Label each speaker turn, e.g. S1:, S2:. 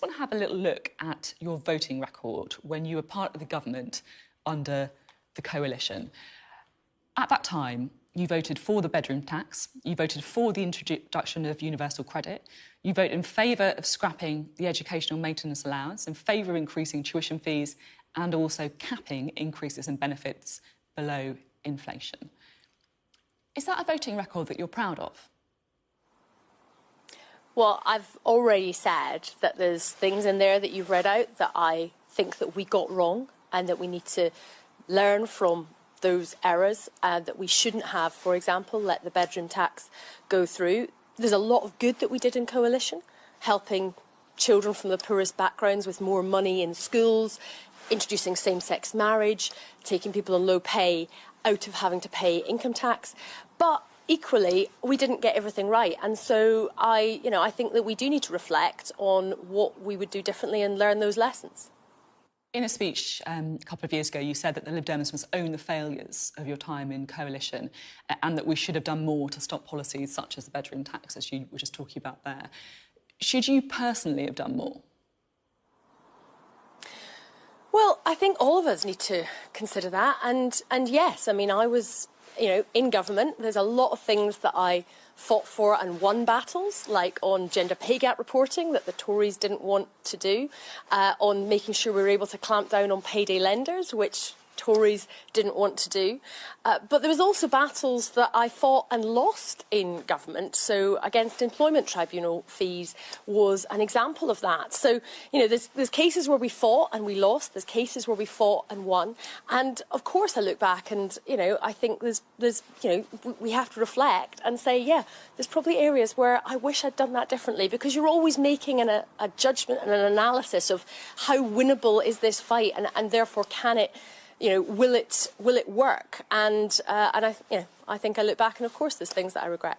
S1: want to have a little look at your voting record when you were part of the government under the coalition. At that time, you voted for the bedroom tax, you voted for the introduction of universal credit, you voted in favour of scrapping the educational maintenance allowance, in favour of increasing tuition fees and also capping increases in benefits below inflation. Is that a voting record that you're proud of?
S2: Well, I've already said that there's things in there that you've read out that I think that we got wrong and that we need to learn from those errors, that we shouldn't have, for example, let the bedroom tax go through. There's a lot of good that we did in coalition, helping children from the poorest backgrounds with more money in schools, introducing same-sex marriage, taking people on low pay out of having to pay income tax. But equally, we didn't get everything right. And so I think that we do need to reflect on what we would do differently and learn those lessons.
S1: In a speech a couple of years ago, you said that the Libdems must own the failures of your time in coalition and that we should have done more to stop policies such as the bedroom tax, as you were just talking about there. Should you personally have done more?
S2: Well, I think all of us need to consider that. And yes, I mean, I was, in government. There's a lot of things that I fought for and won battles, like on gender pay gap reporting that the Tories didn't want to do, on making sure we were able to clamp down on payday lenders, which Tories didn't want to do. But there was also battles that I fought and lost in government. So against employment tribunal fees was an example of that. So, there's cases where we fought and we lost. There's cases where we fought and won. And of course I look back and, I think we have to reflect and say, yeah, there's probably areas where I wish I'd done that differently, because you're always making a judgment and an analysis of how winnable is this fight and therefore can it, will it work? And I think I look back and, of course, there's things that I regret.